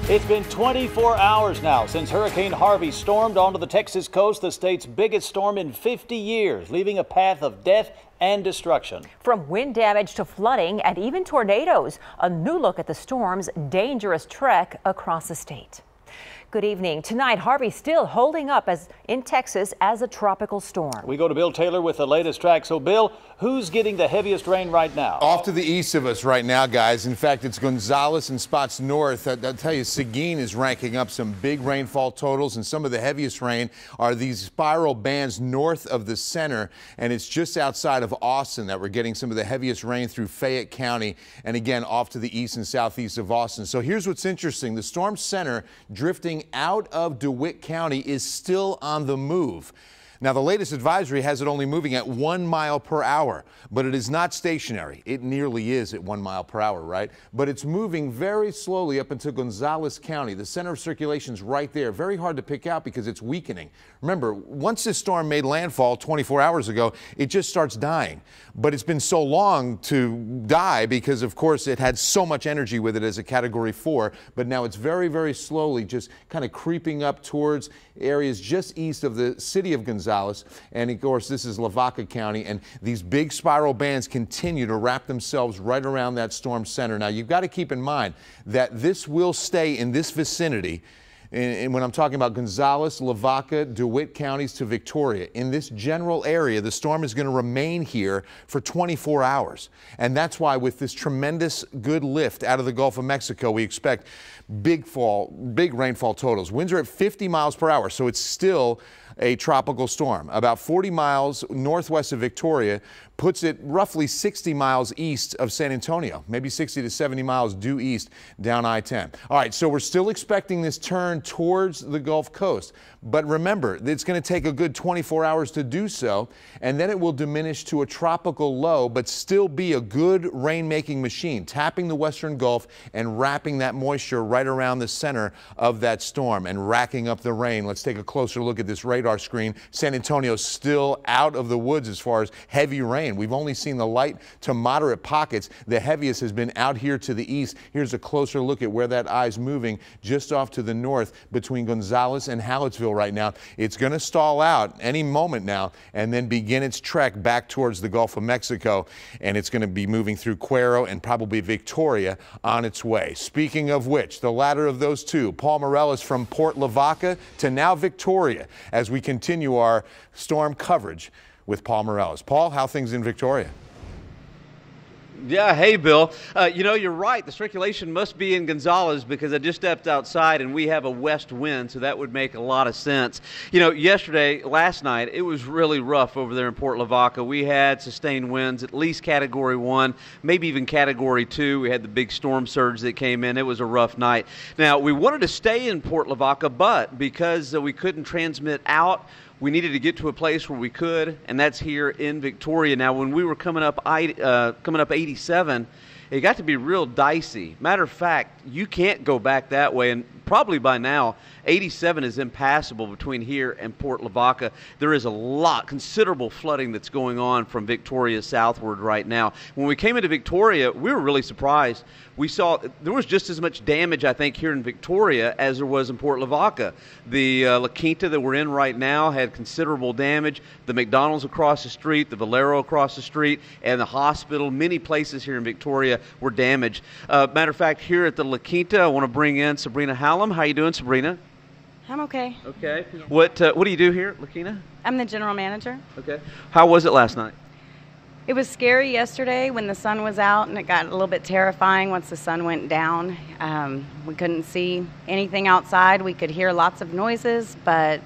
It's been 24 hours now since Hurricane Harvey stormed onto the Texas coast, the state's biggest storm in 50 years, leaving a path of death and destruction. From wind damage to flooding and even tornadoes, a new look at the storm's dangerous trek across the state. Good evening. Tonight, Harvey still holding up in Texas as a tropical storm. We go to Bill Taylor with the latest track. So, Bill, who's getting the heaviest rain right now? Off to the east of us right now, guys. In fact, it's Gonzales and spots north. I'll tell you, Seguin is ranking up some big rainfall totals, and some of the heaviest rain are these spiral bands north of the center, and it's just outside of Austin that we're getting some of the heaviest rain through Fayette County, and again, off to the east and southeast of Austin. So here's what's interesting. The storm center drifting out of DeWitt County is still on the move. Now, the latest advisory has it only moving at 1 mile per hour, but it is not stationary. It nearly is at 1 mile per hour, right? But it's moving very slowly up into Gonzales County. The center of circulation is right there. Very hard to pick out because it's weakening. Remember, once this storm made landfall 24 hours ago, it just starts dying. But it's been so long to die because, of course, it had so much energy with it as a Category 4. But now it's very, very slowly just kind of creeping up towards areas just east of the city of Gonzales. And of course, this is Lavaca County, and these big spiral bands continue to wrap themselves right around that storm center. Now, you've got to keep in mind that this will stay in this vicinity. And when I'm talking about Gonzales, Lavaca, DeWitt counties to Victoria, in this general area, the storm is going to remain here for 24 hours. And that's why with this tremendous good lift out of the Gulf of Mexico, we expect big rainfall totals. Winds are at 50 miles per hour, so it's still a tropical storm. About 40 miles northwest of Victoria puts it roughly 60 miles east of San Antonio, maybe 60 to 70 miles due east down I-10. All right, so we're still expecting this turn towards the Gulf Coast. But remember, it's going to take a good 24 hours to do so, and then it will diminish to a tropical low, but still be a good rain-making machine, tapping the western Gulf and wrapping that moisture right around the center of that storm and racking up the rain. Let's take a closer look at this radar screen. San Antonio still out of the woods as far as heavy rain. We've only seen the light to moderate pockets. The heaviest has been out here to the east. Here's a closer look at where that eye's moving just off to the north between Gonzales and Hallettsville right now. It's going to stall out any moment now and then begin its trek back towards the Gulf of Mexico, and it's going to be moving through Cuero and probably Victoria on its way. Speaking of which, the latter of those two, Paul Morales from Port Lavaca to now Victoria, as we continue our storm coverage with Paul Morales. Paul, how things in Victoria? Yeah, hey, Bill. You know, you're right. The circulation must be in Gonzales because I just stepped outside and we have a west wind, so that would make a lot of sense. You know, last night, it was really rough over there in Port Lavaca. We had sustained winds, at least Category 1, maybe even Category 2. We had the big storm surge that came in. It was a rough night. Now, we wanted to stay in Port Lavaca, but because we couldn't transmit out, we needed to get to a place where we could, and that's here in Victoria. Now, when we were coming up 87, it got to be real dicey. Matter of fact, you can't go back that way, and probably by now, 87 is impassable between here and Port Lavaca. There is considerable flooding that's going on from Victoria southward right now. When we came into Victoria, we were really surprised. We saw there was just as much damage, I think, here in Victoria as there was in Port Lavaca. The La Quinta that we're in right now had considerable damage. The McDonald's across the street, the Valero across the street, and the hospital, many places here in Victoria were damaged. Matter of fact, here at the La Quinta, I want to bring in Sabrina Hallam. How you doing, Sabrina? I'm okay. Okay. What do you do here, Lakina? I'm the general manager. Okay. How was it last night? It was scary yesterday when the sun was out, and it got a little bit terrifying once the sun went down. We couldn't see anything outside. We could hear lots of noises, but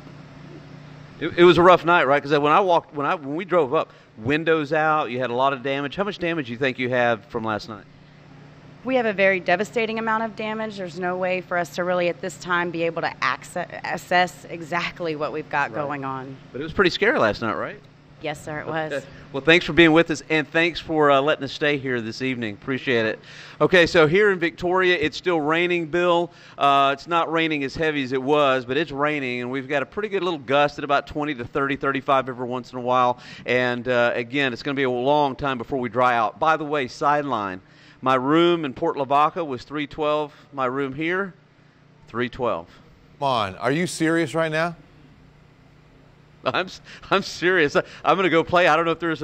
it was a rough night, right? Because when we drove up, windows out, you had a lot of damage. How much damage do you think you have from last night? We have a very devastating amount of damage. There's no way for us to really at this time be able to assess exactly what we've got going on. But it was pretty scary last night, right? Yes, sir, it was. Well, thanks for being with us, and thanks for letting us stay here this evening. Appreciate it. Okay, so here in Victoria, it's still raining, Bill. It's not raining as heavy as it was, but it's raining, and we've got a pretty good little gust at about 20 to 30, 35 every once in a while. And, again, it's going to be a long time before we dry out. By the way, sideline. My room in Port Lavaca was 312. My room here 312. Come on, are you serious right now? I'm serious. I'm going to go play. I don't know if there's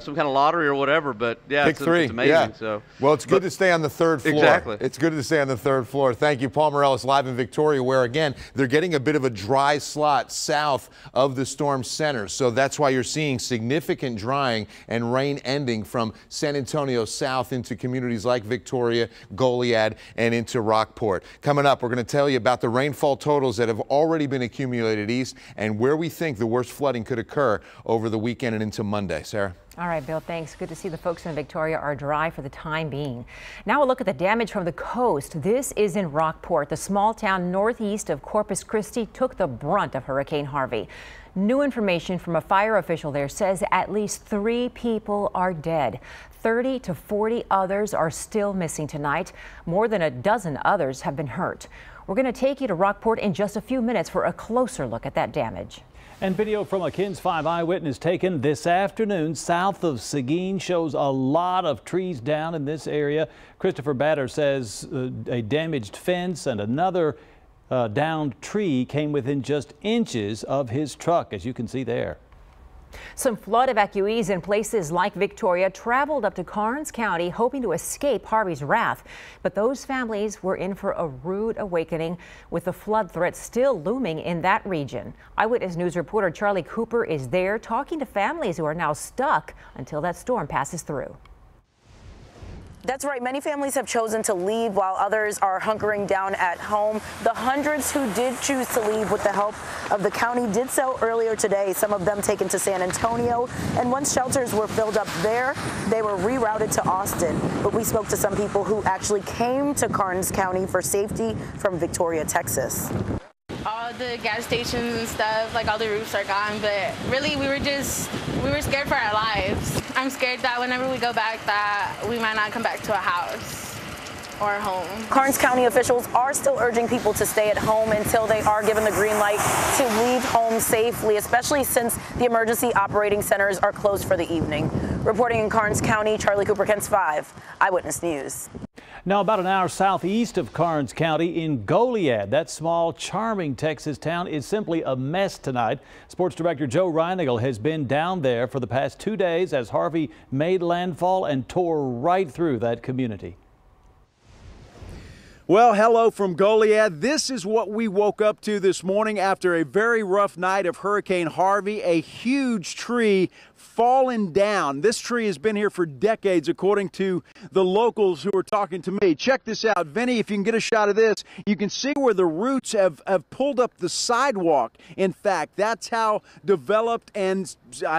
some kind of lottery or whatever, but yeah, Pick three. It's amazing. Yeah. So, well, it's good to stay on the third floor. Exactly. It's good to stay on the third floor. Thank you, Paul Morales, live in Victoria, where again they're getting a bit of a dry slot south of the storm center. So that's why you're seeing significant drying and rain ending from San Antonio south into communities like Victoria, Goliad, and into Rockport. Coming up, we're going to tell you about the rainfall totals that have already been accumulated east and where we think the worst flooding could occur over the weekend and into Monday. Sarah? All right, Bill, thanks. Good to see the folks in Victoria are dry for the time being. Now a look at the damage from the coast. This is in Rockport. The small town northeast of Corpus Christi took the brunt of Hurricane Harvey. New information from a fire official there says at least 3 people are dead. 30 to 40 others are still missing tonight. More than a dozen others have been hurt. We're going to take you to Rockport in just a few minutes for a closer look at that damage. And video from a KENS 5 eyewitness taken this afternoon south of Seguin shows a lot of trees down in this area. Christopher Batter says a damaged fence and another downed tree came within just inches of his truck, as you can see there. Some flood evacuees in places like Victoria traveled up to Karns County hoping to escape Harvey's wrath. But those families were in for a rude awakening with the flood threat still looming in that region. Eyewitness News reporter Charlie Cooper is there talking to families who are now stuck until that storm passes through. That's right. Many families have chosen to leave while others are hunkering down at home. The hundreds who did choose to leave with the help of the county did so earlier today, some of them taken to San Antonio. And once shelters were filled up there, they were rerouted to Austin. But we spoke to some people who actually came to Karns County for safety from Victoria, Texas. All the gas stations and stuff, like all the roofs are gone, but really we were scared for our lives. I'm scared that whenever we go back that we might not come back to a house or a home. Karns County officials are still urging people to stay at home until they are given the green light to leave home safely, especially since the emergency operating centers are closed for the evening. Reporting in Karns County, Charlie Cooper, KENS 5 Eyewitness News. Now about an hour southeast of Karns County in Goliad. That small, charming Texas town is simply a mess tonight. Sports director Joe Reinigle has been down there for the past 2 days as Harvey made landfall and tore right through that community. Well, hello from Goliad. This is what we woke up to this morning after a very rough night of Hurricane Harvey. A huge tree fallen down. This tree has been here for decades, according to the locals who are talking to me. Check this out. Vinny, if you can get a shot of this, you can see where the roots have pulled up the sidewalk. In fact, that's how developed and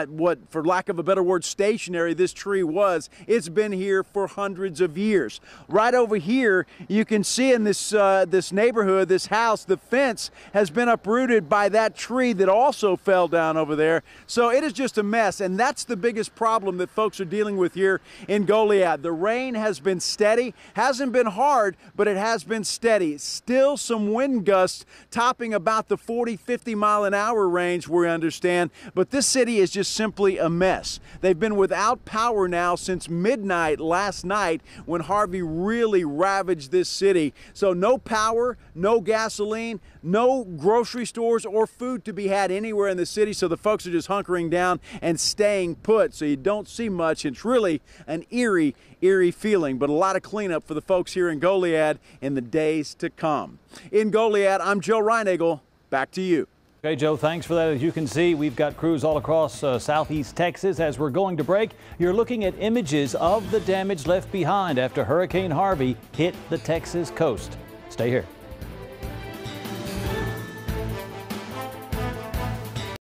what, for lack of a better word, stationary this tree was. It's been here for hundreds of years. Right over here, you can see in this this neighborhood, this house, the fence has been uprooted by that tree that also fell down over there. So it is just a mess, and that's the biggest problem that folks are dealing with here in Goliad. The rain has been steady, hasn't been hard, but it has been steady. Still some wind gusts topping about the 40-50 mile an hour range, we understand, but this city is just simply a mess. They've been without power now since midnight last night when Harvey really ravaged this city. So no power, no gasoline, no grocery stores or food to be had anywhere in the city. So the folks are just hunkering down and staying put. So you don't see much. It's really an eerie feeling, but a lot of cleanup for the folks here in Goliad in the days to come. In Goliad, I'm Joe Reinigle. Back to you. Okay, Joe, thanks for that. As you can see, we've got crews all across southeast Texas. As we're going to break, you're looking at images of the damage left behind after Hurricane Harvey hit the Texas coast. Stay here.